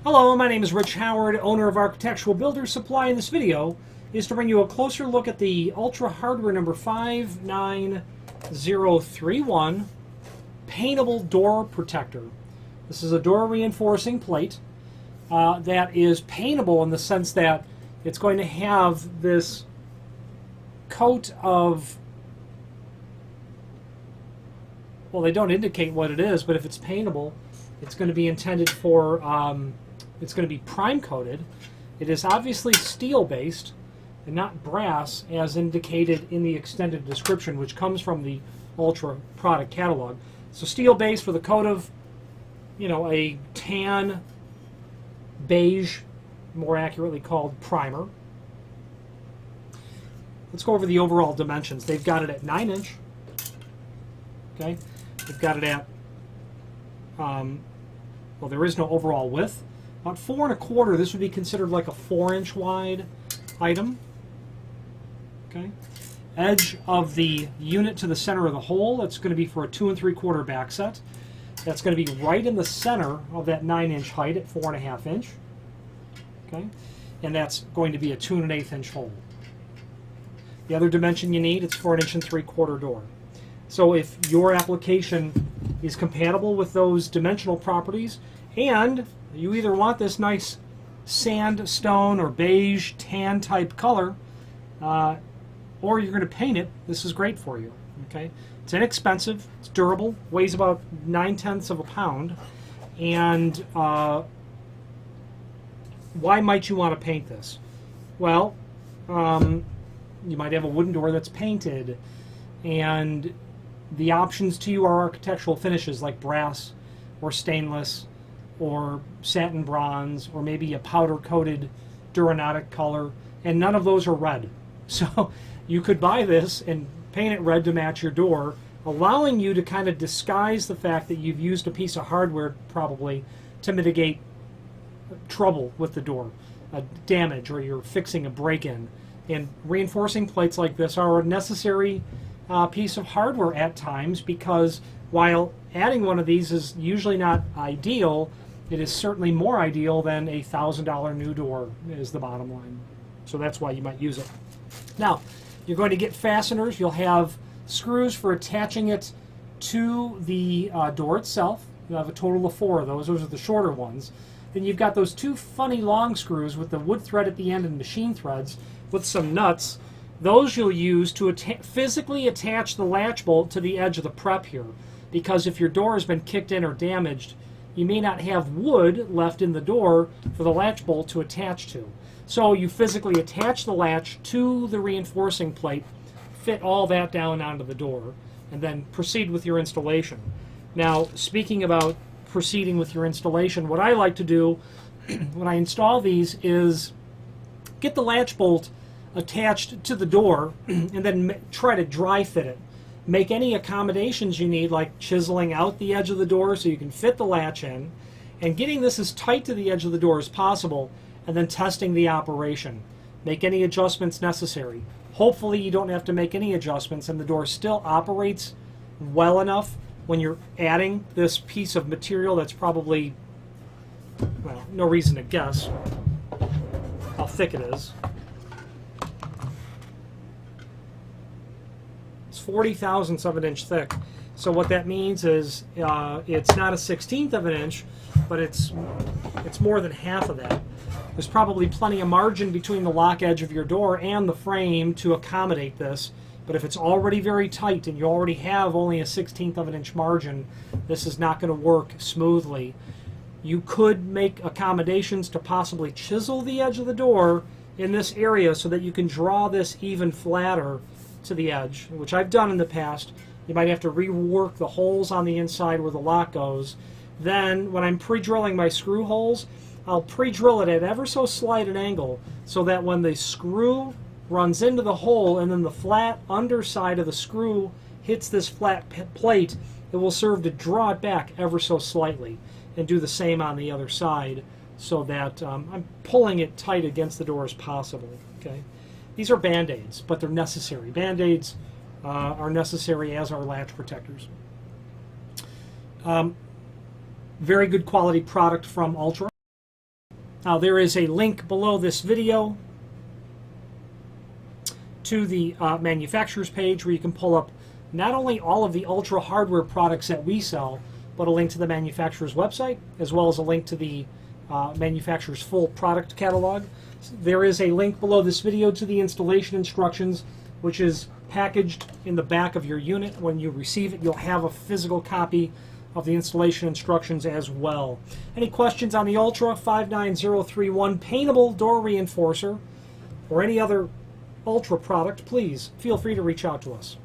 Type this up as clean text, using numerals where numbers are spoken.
Hello, my name is Rich Howard, owner of Architectural Builders Supply, and this video is to bring you a closer look at the Ultra Hardware number 59031 paintable door protector. This is a door reinforcing plate that is paintable in the sense that it's going to have this coat of, well, they don't indicate what it is, but if it's paintable, it's going to be intended for it's going to be prime coated. It is obviously steel based and not brass as indicated in the extended description, which comes from the Ultra product catalog. So steel based with a coat of, a tan beige, more accurately called primer. Let's go over the overall dimensions. They've got it at 9 inch. Okay, they've got it at well, there is no overall width. About 4 1/4. This would be considered like a 4-inch wide item. Okay. Edge of the unit to the center of the hole. That's going to be for a 2 3/4 back set. That's going to be right in the center of that 9-inch height at 4 1/2 inch. Okay. And that's going to be a 2 1/8 inch hole. The other dimension you need, it's for an 1 3/4 door. So if your application is compatible with those dimensional properties, and you either want this nice sandstone or beige tan type color, or you're going to paint it, this is great for you. Okay, it's inexpensive, it's durable, weighs about 9/10 of a pound, and why might you want to paint this? Well, you might have a wooden door that's painted, and the options to you are architectural finishes like brass or stainless or satin bronze or maybe a powder coated Duranodic color, and none of those are red. So you could buy this and paint it red to match your door, allowing you to kind of disguise the fact that you've used a piece of hardware probably to mitigate trouble with the door, damage, or you're fixing a break-in. And reinforcing plates like this are a necessary piece of hardware at times, because while adding one of these is usually not ideal, it is certainly more ideal than a $1,000 new door is the bottom line. So that's why you might use it. Now, you're going to get fasteners. You'll have screws for attaching it to the door itself. You'll have a total of 4 of those. Those are the shorter ones. Then you've got those 2 funny long screws with the wood thread at the end and machine threads with some nuts. Those you'll use to physically attach the latch bolt to the edge of the prep here, because if your door has been kicked in or damaged, you may not have wood left in the door for the latch bolt to attach to. So you physically attach the latch to the reinforcing plate, fit all that down onto the door, and then proceed with your installation. Now, speaking about proceeding with your installation, what I like to do when I install these is get the latch bolt attached to the door and then try to dry fit it. Make any accommodations you need, like chiseling out the edge of the door so you can fit the latch in, and getting this as tight to the edge of the door as possible, and then testing the operation. Make any adjustments necessary. Hopefully you don't have to make any adjustments and the door still operates well enough when you're adding this piece of material that's probably, well, no reason to guess how thick it is. It's 40 thousandths of an inch thick. So what that means is it's not a 1/16 of an inch, but it's more than half of that. There's probably plenty of margin between the lock edge of your door and the frame to accommodate this. But if it's already very tight and you already have only a 1/16 of an inch margin, this is not going to work smoothly. You could make accommodations to possibly chisel the edge of the door in this area so that you can draw this even flatter to the edge, which I've done in the past. You might have to rework the holes on the inside where the lock goes. Then when I'm pre-drilling my screw holes, I'll pre-drill it at ever so slight an angle so that when the screw runs into the hole and then the flat underside of the screw hits this flat plate, it will serve to draw it back ever so slightly, and do the same on the other side so that I'm pulling it tight against the door as possible. Okay, these are Band-Aids, but they're necessary. Band-Aids are necessary, as are latch protectors. Very good quality product from Ultra. Now there is a link below this video to the manufacturer's page where you can pull up not only all of the Ultra hardware products that we sell, but a link to the manufacturer's website, as well as a link to the manufacturer's full product catalog. There is a link below this video to the installation instructions, which is packaged in the back of your unit. When you receive it, you'll have a physical copy of the installation instructions as well. Any questions on the Ultra 59031 paintable door reinforcer or any other Ultra product, please feel free to reach out to us.